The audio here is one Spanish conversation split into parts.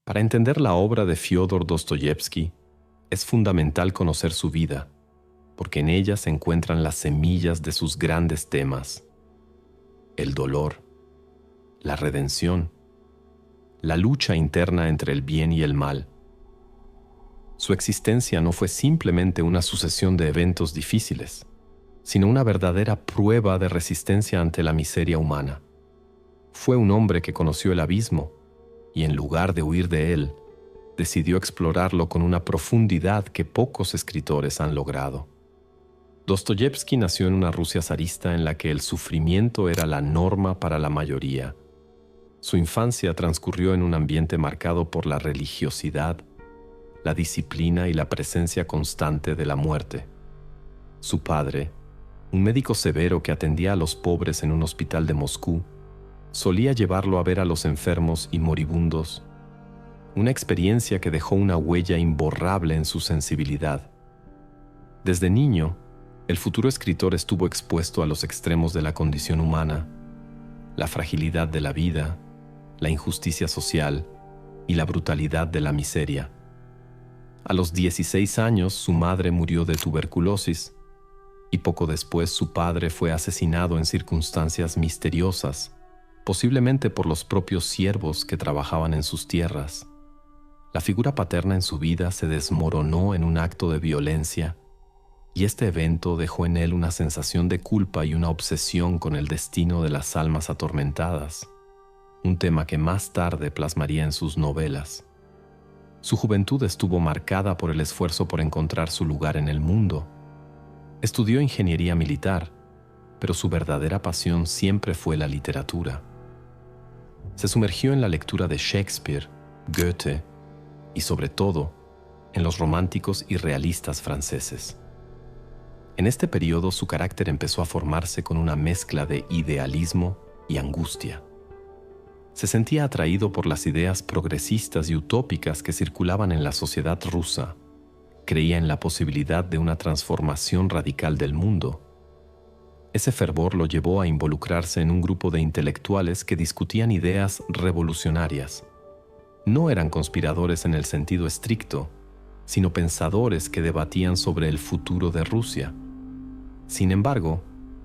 Para entender la obra de Fyodor Dostoyevsky, es fundamental conocer su vida, porque en ella se encuentran las semillas de sus grandes temas: el dolor, la redención, la lucha interna entre el bien y el mal. Su existencia no fue simplemente una sucesión de eventos difíciles, sino una verdadera prueba de resistencia ante la miseria humana. Fue un hombre que conoció el abismo y, en lugar de huir de él, decidió explorarlo con una profundidad que pocos escritores han logrado. Dostoyevsky nació en una Rusia zarista en la que el sufrimiento era la norma para la mayoría. Su infancia transcurrió en un ambiente marcado por la religiosidad, la disciplina y la presencia constante de la muerte. Su padre, un médico severo que atendía a los pobres en un hospital de Moscú, solía llevarlo a ver a los enfermos y moribundos, una experiencia que dejó una huella imborrable en su sensibilidad. Desde niño, el futuro escritor estuvo expuesto a los extremos de la condición humana, la fragilidad de la vida, la injusticia social y la brutalidad de la miseria. A los 16 años, su madre murió de tuberculosis y poco después su padre fue asesinado en circunstancias misteriosas, posiblemente por los propios siervos que trabajaban en sus tierras. La figura paterna en su vida se desmoronó en un acto de violencia, y este evento dejó en él una sensación de culpa y una obsesión con el destino de las almas atormentadas, un tema que más tarde plasmaría en sus novelas. Su juventud estuvo marcada por el esfuerzo por encontrar su lugar en el mundo. Estudió ingeniería militar, pero su verdadera pasión siempre fue la literatura. Se sumergió en la lectura de Shakespeare, Goethe y, sobre todo, en los románticos y realistas franceses. En este periodo su carácter empezó a formarse con una mezcla de idealismo y angustia. Se sentía atraído por las ideas progresistas y utópicas que circulaban en la sociedad rusa. Creía en la posibilidad de una transformación radical del mundo. Ese fervor lo llevó a involucrarse en un grupo de intelectuales que discutían ideas revolucionarias. No eran conspiradores en el sentido estricto, sino pensadores que debatían sobre el futuro de Rusia. Sin embargo,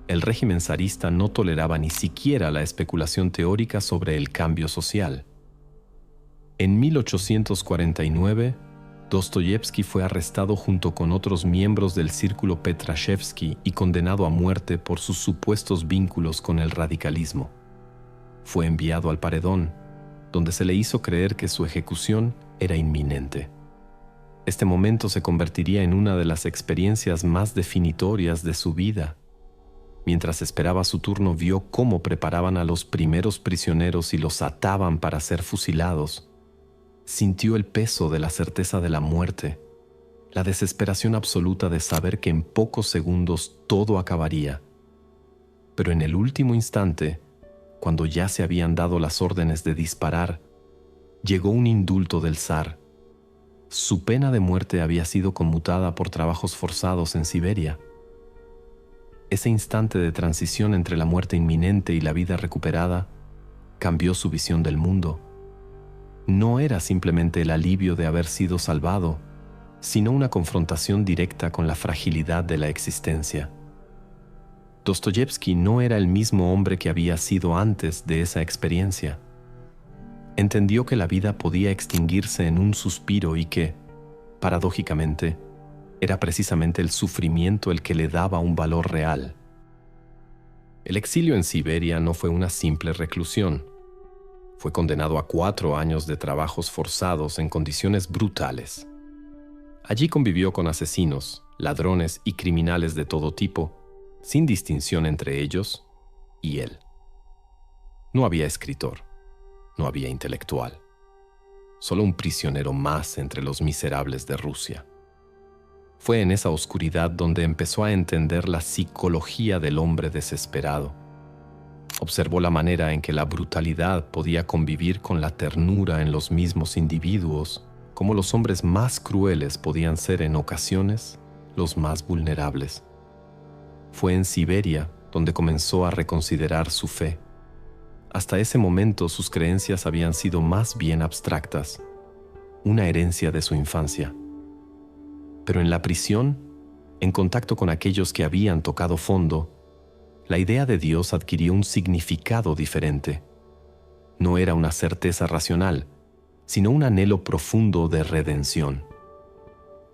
el régimen zarista no toleraba ni siquiera la especulación teórica sobre el cambio social. En 1849, Dostoyevsky fue arrestado junto con otros miembros del círculo Petrashevsky y condenado a muerte por sus supuestos vínculos con el radicalismo. Fue enviado al paredón, donde se le hizo creer que su ejecución era inminente. Este momento se convertiría en una de las experiencias más definitorias de su vida. Mientras esperaba su turno, vio cómo preparaban a los primeros prisioneros y los ataban para ser fusilados. Sintió el peso de la certeza de la muerte, la desesperación absoluta de saber que en pocos segundos todo acabaría. Pero en el último instante, cuando ya se habían dado las órdenes de disparar, llegó un indulto del zar. Su pena de muerte había sido conmutada por trabajos forzados en Siberia. Ese instante de transición entre la muerte inminente y la vida recuperada cambió su visión del mundo. No era simplemente el alivio de haber sido salvado, sino una confrontación directa con la fragilidad de la existencia. Dostoyevsky no era el mismo hombre que había sido antes de esa experiencia. Entendió que la vida podía extinguirse en un suspiro y que, paradójicamente, era precisamente el sufrimiento el que le daba un valor real. El exilio en Siberia no fue una simple reclusión. Fue condenado a 4 años de trabajos forzados en condiciones brutales. Allí convivió con asesinos, ladrones y criminales de todo tipo, sin distinción entre ellos y él. No había escritor, no había intelectual, solo un prisionero más entre los miserables de Rusia. Fue en esa oscuridad donde empezó a entender la psicología del hombre desesperado. Observó la manera en que la brutalidad podía convivir con la ternura en los mismos individuos, como los hombres más crueles podían ser en ocasiones los más vulnerables. Fue en Siberia donde comenzó a reconsiderar su fe. Hasta ese momento sus creencias habían sido más bien abstractas, una herencia de su infancia. Pero en la prisión, en contacto con aquellos que habían tocado fondo, la idea de Dios adquirió un significado diferente. No era una certeza racional, sino un anhelo profundo de redención.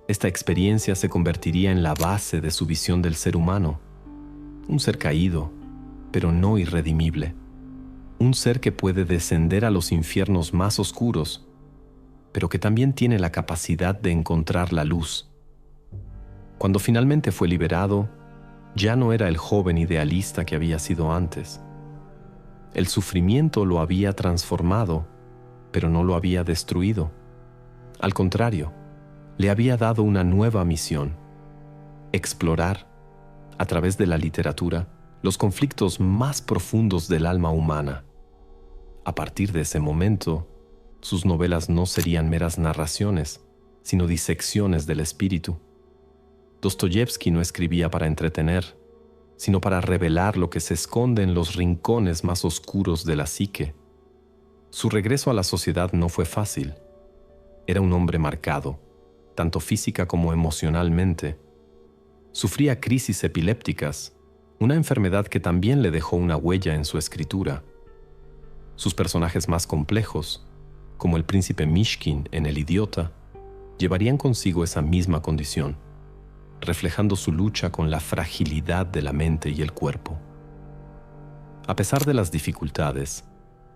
Esta experiencia se convertiría en la base de su visión del ser humano, un ser caído, pero no irredimible, un ser que puede descender a los infiernos más oscuros, pero que también tiene la capacidad de encontrar la luz. Cuando finalmente fue liberado, ya no era el joven idealista que había sido antes. El sufrimiento lo había transformado, pero no lo había destruido. Al contrario, le había dado una nueva misión: explorar, a través de la literatura, los conflictos más profundos del alma humana. A partir de ese momento, sus novelas no serían meras narraciones, sino disecciones del espíritu. Dostoyevski no escribía para entretener, sino para revelar lo que se esconde en los rincones más oscuros de la psique. Su regreso a la sociedad no fue fácil. Era un hombre marcado, tanto física como emocionalmente. Sufría crisis epilépticas, una enfermedad que también le dejó una huella en su escritura. Sus personajes más complejos, como el príncipe Mishkin en El idiota, llevarían consigo esa misma condición, reflejando su lucha con la fragilidad de la mente y el cuerpo. A pesar de las dificultades,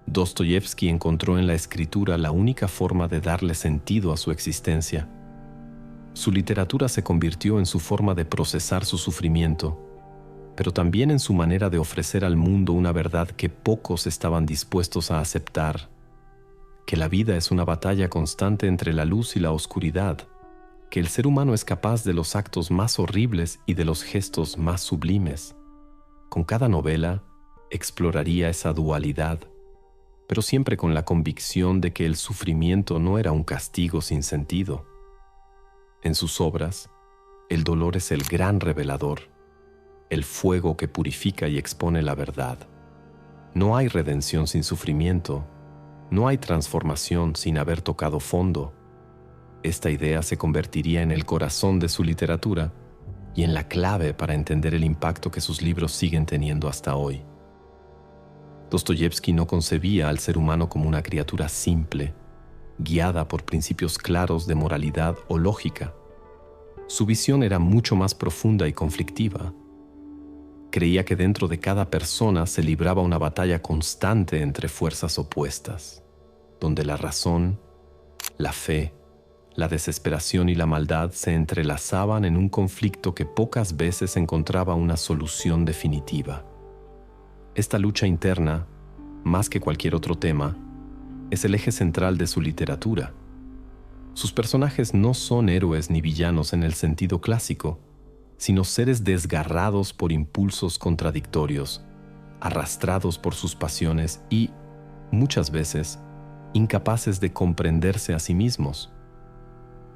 Dostoyevski encontró en la escritura la única forma de darle sentido a su existencia. Su literatura se convirtió en su forma de procesar su sufrimiento, pero también en su manera de ofrecer al mundo una verdad que pocos estaban dispuestos a aceptar: que la vida es una batalla constante entre la luz y la oscuridad, que el ser humano es capaz de los actos más horribles y de los gestos más sublimes. Con cada novela exploraría esa dualidad, pero siempre con la convicción de que el sufrimiento no era un castigo sin sentido. En sus obras, el dolor es el gran revelador, el fuego que purifica y expone la verdad. No hay redención sin sufrimiento, no hay transformación sin haber tocado fondo. Esta idea se convertiría en el corazón de su literatura y en la clave para entender el impacto que sus libros siguen teniendo hasta hoy. Dostoyevski no concebía al ser humano como una criatura simple, guiada por principios claros de moralidad o lógica. Su visión era mucho más profunda y conflictiva. Creía que dentro de cada persona se libraba una batalla constante entre fuerzas opuestas, donde la razón, la fe, la desesperación y la maldad se entrelazaban en un conflicto que pocas veces encontraba una solución definitiva. Esta lucha interna, más que cualquier otro tema, es el eje central de su literatura. Sus personajes no son héroes ni villanos en el sentido clásico, sino seres desgarrados por impulsos contradictorios, arrastrados por sus pasiones y, muchas veces, incapaces de comprenderse a sí mismos.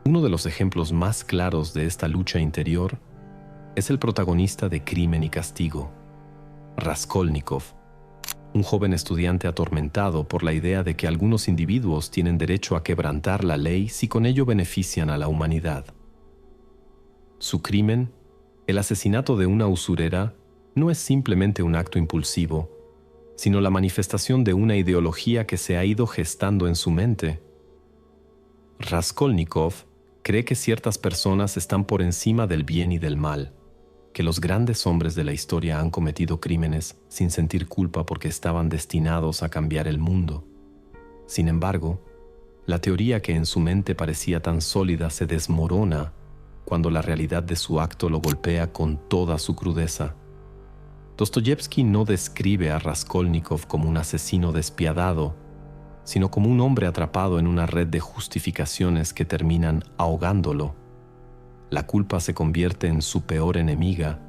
Uno de los ejemplos más claros de esta lucha interior es el protagonista de Crimen y Castigo, Raskolnikov, un joven estudiante atormentado por la idea de que algunos individuos tienen derecho a quebrantar la ley si con ello benefician a la humanidad. Su crimen, el asesinato de una usurera, no es simplemente un acto impulsivo, sino la manifestación de una ideología que se ha ido gestando en su mente. Raskolnikov cree que ciertas personas están por encima del bien y del mal, que los grandes hombres de la historia han cometido crímenes sin sentir culpa porque estaban destinados a cambiar el mundo. Sin embargo, la teoría que en su mente parecía tan sólida se desmorona cuando la realidad de su acto lo golpea con toda su crudeza. Dostoyevski no describe a Raskolnikov como un asesino despiadado, sino como un hombre atrapado en una red de justificaciones que terminan ahogándolo. La culpa se convierte en su peor enemiga,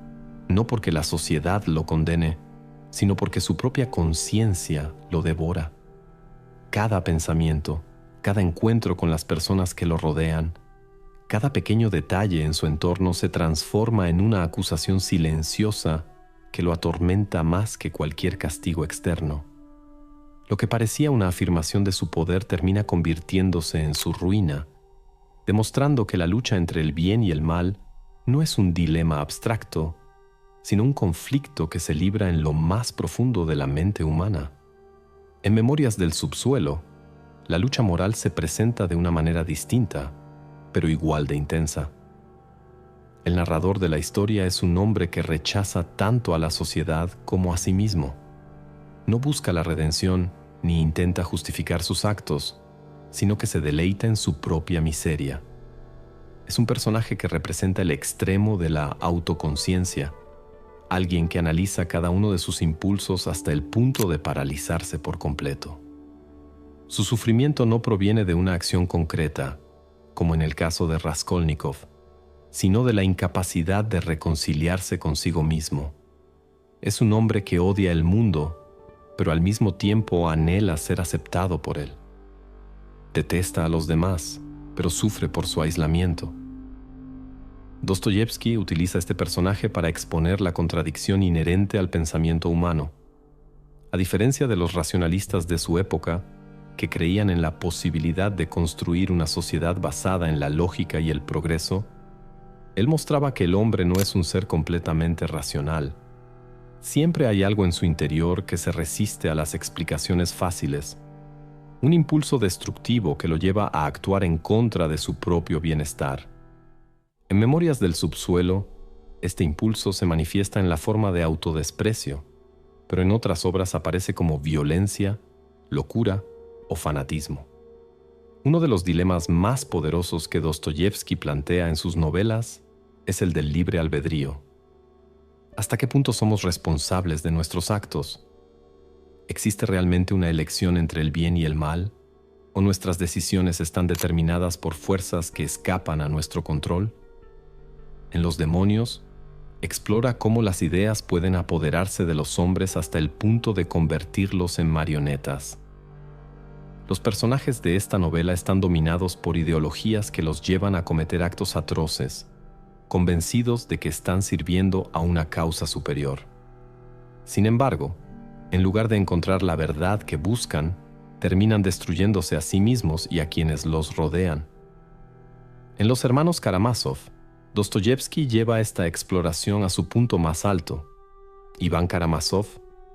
no porque la sociedad lo condene, sino porque su propia conciencia lo devora. Cada pensamiento, cada encuentro con las personas que lo rodean, cada pequeño detalle en su entorno se transforma en una acusación silenciosa que lo atormenta más que cualquier castigo externo. Lo que parecía una afirmación de su poder termina convirtiéndose en su ruina, demostrando que la lucha entre el bien y el mal no es un dilema abstracto, sino un conflicto que se libra en lo más profundo de la mente humana. En Memorias del Subsuelo, la lucha moral se presenta de una manera distinta, pero igual de intensa. El narrador de la historia es un hombre que rechaza tanto a la sociedad como a sí mismo. No busca la redención ni intenta justificar sus actos, sino que se deleita en su propia miseria. Es un personaje que representa el extremo de la autoconciencia, alguien que analiza cada uno de sus impulsos hasta el punto de paralizarse por completo. Su sufrimiento no proviene de una acción concreta, como en el caso de Raskolnikov, sino de la incapacidad de reconciliarse consigo mismo. Es un hombre que odia el mundo, pero al mismo tiempo anhela ser aceptado por él. Detesta a los demás, pero sufre por su aislamiento. Dostoyevski utiliza este personaje para exponer la contradicción inherente al pensamiento humano. A diferencia de los racionalistas de su época, que creían en la posibilidad de construir una sociedad basada en la lógica y el progreso, él mostraba que el hombre no es un ser completamente racional. Siempre hay algo en su interior que se resiste a las explicaciones fáciles, un impulso destructivo que lo lleva a actuar en contra de su propio bienestar. En Memorias del Subsuelo, este impulso se manifiesta en la forma de autodesprecio, pero en otras obras aparece como violencia, locura o fanatismo. Uno de los dilemas más poderosos que Dostoyevski plantea en sus novelas es el del libre albedrío. ¿Hasta qué punto somos responsables de nuestros actos? ¿Existe realmente una elección entre el bien y el mal? ¿O nuestras decisiones están determinadas por fuerzas que escapan a nuestro control? En Los demonios, explora cómo las ideas pueden apoderarse de los hombres hasta el punto de convertirlos en marionetas. Los personajes de esta novela están dominados por ideologías que los llevan a cometer actos atroces, convencidos de que están sirviendo a una causa superior. Sin embargo, en lugar de encontrar la verdad que buscan, terminan destruyéndose a sí mismos y a quienes los rodean. En Los hermanos Karamazov, Dostoyevski lleva esta exploración a su punto más alto. Iván Karamazov,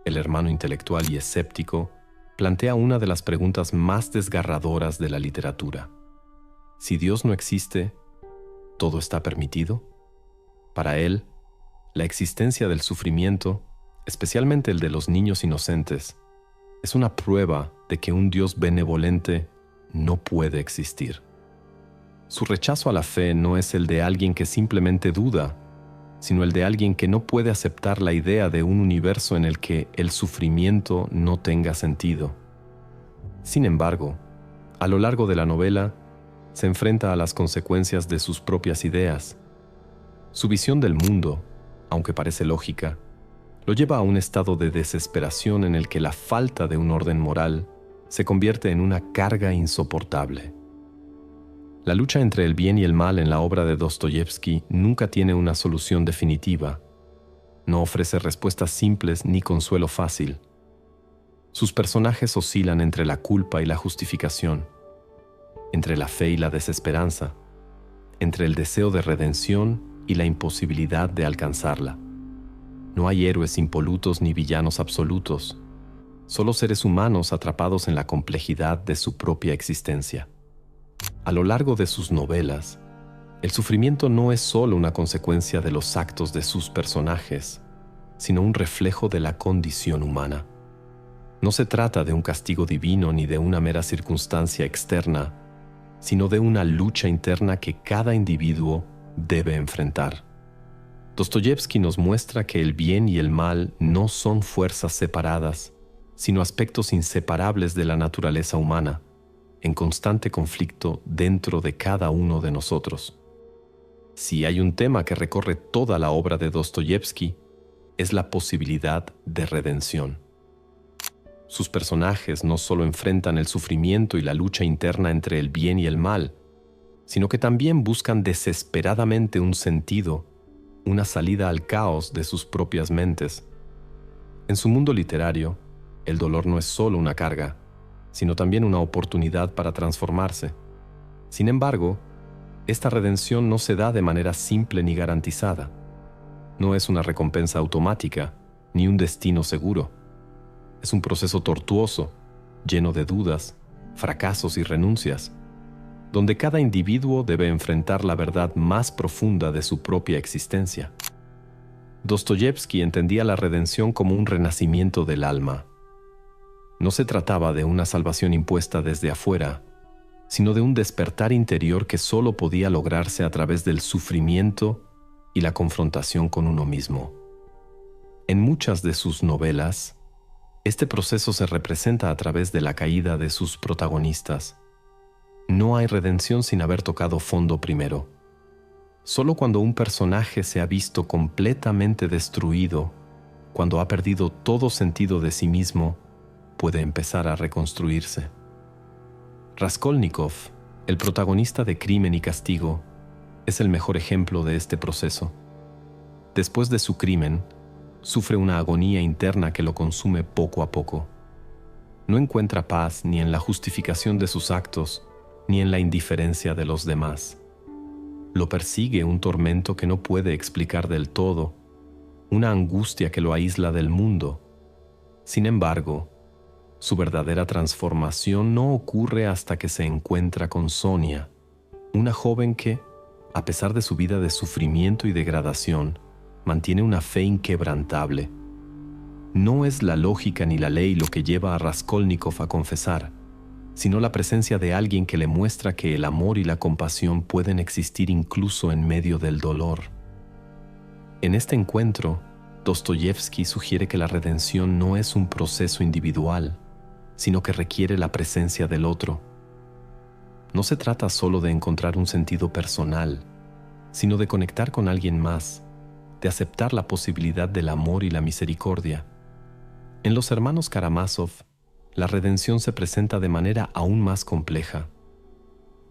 el hermano intelectual y escéptico, plantea una de las preguntas más desgarradoras de la literatura. Si Dios no existe, ¿todo está permitido? Para él, la existencia del sufrimiento, especialmente el de los niños inocentes, es una prueba de que un Dios benevolente no puede existir. Su rechazo a la fe no es el de alguien que simplemente duda, sino el de alguien que no puede aceptar la idea de un universo en el que el sufrimiento no tenga sentido. Sin embargo, a lo largo de la novela, se enfrenta a las consecuencias de sus propias ideas. Su visión del mundo, aunque parece lógica, lo lleva a un estado de desesperación en el que la falta de un orden moral se convierte en una carga insoportable. La lucha entre el bien y el mal en la obra de Dostoyevski nunca tiene una solución definitiva. No ofrece respuestas simples ni consuelo fácil. Sus personajes oscilan entre la culpa y la justificación, entre la fe y la desesperanza, entre el deseo de redención y la imposibilidad de alcanzarla. No hay héroes impolutos ni villanos absolutos, solo seres humanos atrapados en la complejidad de su propia existencia. A lo largo de sus novelas, el sufrimiento no es solo una consecuencia de los actos de sus personajes, sino un reflejo de la condición humana. No se trata de un castigo divino ni de una mera circunstancia externa, sino de una lucha interna que cada individuo debe enfrentar. Dostoyevski nos muestra que el bien y el mal no son fuerzas separadas, sino aspectos inseparables de la naturaleza humana, en constante conflicto dentro de cada uno de nosotros. Si hay un tema que recorre toda la obra de Dostoyevski, es la posibilidad de redención. Sus personajes no solo enfrentan el sufrimiento y la lucha interna entre el bien y el mal, sino que también buscan desesperadamente un sentido, una salida al caos de sus propias mentes. En su mundo literario, El dolor no es solo una carga, sino también una oportunidad para transformarse. Sin embargo, esta redención no se da de manera simple ni garantizada. No es una recompensa automática, ni un destino seguro. Es un proceso tortuoso, lleno de dudas, fracasos y renuncias, donde cada individuo debe enfrentar la verdad más profunda de su propia existencia. Dostoyevski entendía la redención como un renacimiento del alma. No se trataba de una salvación impuesta desde afuera, sino de un despertar interior que solo podía lograrse a través del sufrimiento y la confrontación con uno mismo. En muchas de sus novelas, este proceso se representa a través de la caída de sus protagonistas. No hay redención sin haber tocado fondo primero. Solo cuando un personaje se ha visto completamente destruido, cuando ha perdido todo sentido de sí mismo, puede empezar a reconstruirse. Raskolnikov, el protagonista de Crimen y Castigo, es el mejor ejemplo de este proceso. Después de su crimen, sufre una agonía interna que lo consume poco a poco. No encuentra paz ni en la justificación de sus actos, ni en la indiferencia de los demás. Lo persigue un tormento que no puede explicar del todo, una angustia que lo aísla del mundo. Sin embargo, su verdadera transformación no ocurre hasta que se encuentra con Sonia, una joven que, a pesar de su vida de sufrimiento y degradación, mantiene una fe inquebrantable. No es la lógica ni la ley lo que lleva a Raskolnikov a confesar, sino la presencia de alguien que le muestra que el amor y la compasión pueden existir incluso en medio del dolor. En este encuentro, Dostoyevski sugiere que la redención no es un proceso individual, sino que requiere la presencia del otro. No se trata solo de encontrar un sentido personal, sino de conectar con alguien más, de aceptar la posibilidad del amor y la misericordia. En Los hermanos Karamazov, la redención se presenta de manera aún más compleja.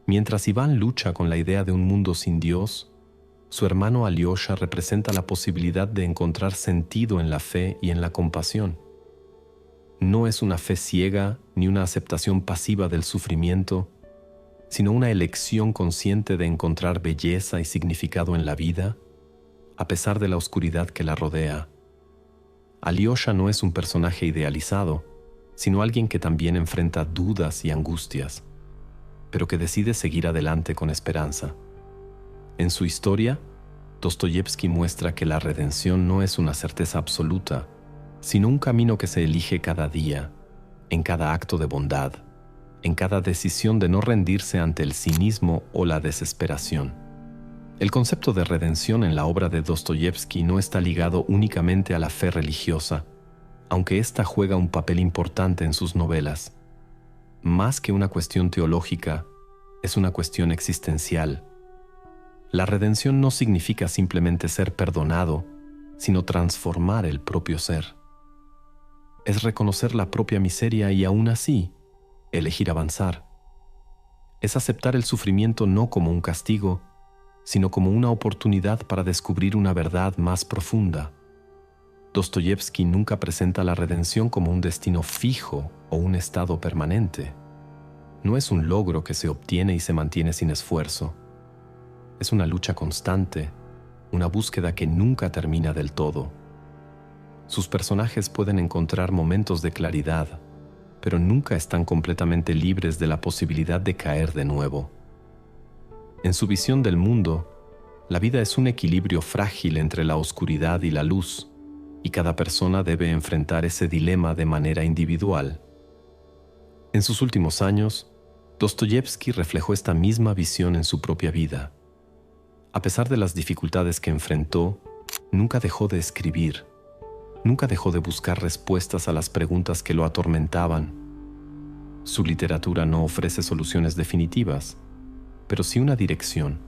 Mientras Iván lucha con la idea de un mundo sin Dios, su hermano Alyosha representa la posibilidad de encontrar sentido en la fe y en la compasión. No es una fe ciega ni una aceptación pasiva del sufrimiento, sino una elección consciente de encontrar belleza y significado en la vida, a pesar de la oscuridad que la rodea. Alyosha no es un personaje idealizado, sino alguien que también enfrenta dudas y angustias, pero que decide seguir adelante con esperanza. En su historia, Dostoyevski muestra que la redención no es una certeza absoluta, sino un camino que se elige cada día, en cada acto de bondad, en cada decisión de no rendirse ante el cinismo o la desesperación. El concepto de redención en la obra de Dostoyevski no está ligado únicamente a la fe religiosa, aunque ésta juega un papel importante en sus novelas. Más que una cuestión teológica, es una cuestión existencial. La redención no significa simplemente ser perdonado, sino transformar el propio ser. Es reconocer la propia miseria y aún así, elegir avanzar. Es aceptar el sufrimiento no como un castigo, sino como una oportunidad para descubrir una verdad más profunda. Dostoyevski nunca presenta la redención como un destino fijo o un estado permanente. No es un logro que se obtiene y se mantiene sin esfuerzo. Es una lucha constante, una búsqueda que nunca termina del todo. Sus personajes pueden encontrar momentos de claridad, pero nunca están completamente libres de la posibilidad de caer de nuevo. En su visión del mundo, la vida es un equilibrio frágil entre la oscuridad y la luz, y cada persona debe enfrentar ese dilema de manera individual. En sus últimos años, Dostoyevski reflejó esta misma visión en su propia vida. A pesar de las dificultades que enfrentó, nunca dejó de escribir, nunca dejó de buscar respuestas a las preguntas que lo atormentaban. Su literatura no ofrece soluciones definitivas, pero sí una dirección,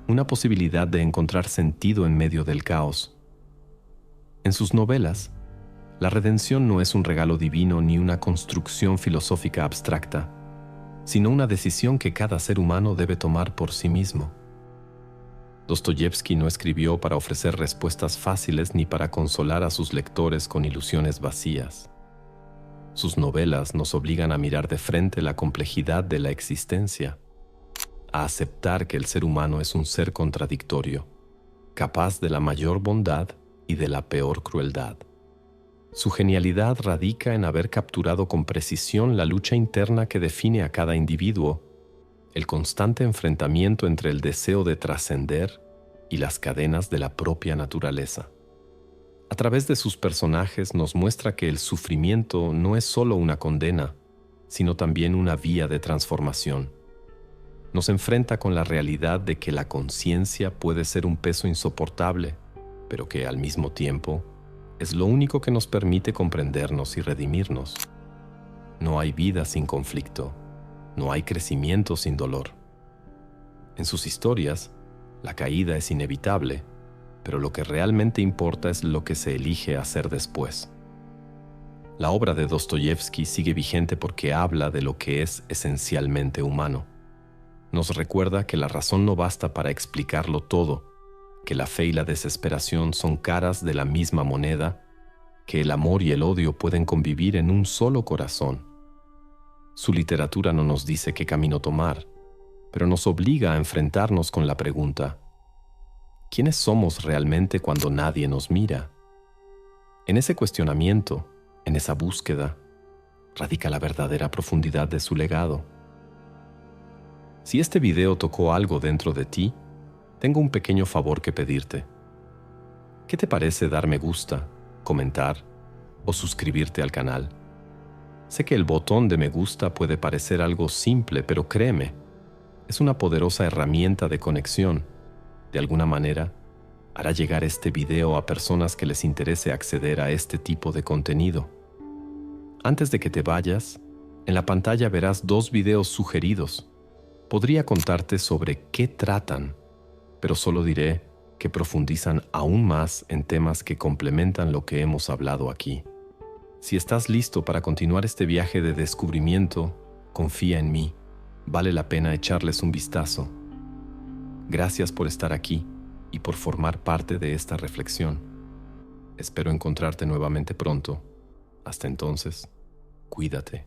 una posibilidad de encontrar sentido en medio del caos. En sus novelas, la redención no es un regalo divino ni una construcción filosófica abstracta, sino una decisión que cada ser humano debe tomar por sí mismo. Dostoyevski no escribió para ofrecer respuestas fáciles ni para consolar a sus lectores con ilusiones vacías. Sus novelas nos obligan a mirar de frente la complejidad de la existencia, a aceptar que el ser humano es un ser contradictorio, capaz de la mayor bondad y de la peor crueldad. Su genialidad radica en haber capturado con precisión la lucha interna que define a cada individuo, el constante enfrentamiento entre el deseo de trascender y las cadenas de la propia naturaleza. A través de sus personajes nos muestra que el sufrimiento no es solo una condena, sino también una vía de transformación. Nos enfrenta con la realidad de que la conciencia puede ser un peso insoportable, pero que al mismo tiempo es lo único que nos permite comprendernos y redimirnos. No hay vida sin conflicto, no hay crecimiento sin dolor. En sus historias, la caída es inevitable, pero lo que realmente importa es lo que se elige hacer después. La obra de Dostoyevski sigue vigente porque habla de lo que es esencialmente humano. Nos recuerda que la razón no basta para explicarlo todo, que la fe y la desesperación son caras de la misma moneda, que el amor y el odio pueden convivir en un solo corazón. Su literatura no nos dice qué camino tomar, pero nos obliga a enfrentarnos con la pregunta: ¿quiénes somos realmente cuando nadie nos mira? En ese cuestionamiento, en esa búsqueda, radica la verdadera profundidad de su legado. Si este video tocó algo dentro de ti, tengo un pequeño favor que pedirte. ¿Qué te parece dar me gusta, comentar o suscribirte al canal? Sé que el botón de me gusta puede parecer algo simple, pero créeme, es una poderosa herramienta de conexión. De alguna manera, hará llegar este video a personas que les interese acceder a este tipo de contenido. Antes de que te vayas, en la pantalla verás 2 videos sugeridos. Podría contarte sobre qué tratan, pero solo diré que profundizan aún más en temas que complementan lo que hemos hablado aquí. Si estás listo para continuar este viaje de descubrimiento, confía en mí. Vale la pena echarles un vistazo. Gracias por estar aquí y por formar parte de esta reflexión. Espero encontrarte nuevamente pronto. Hasta entonces, cuídate.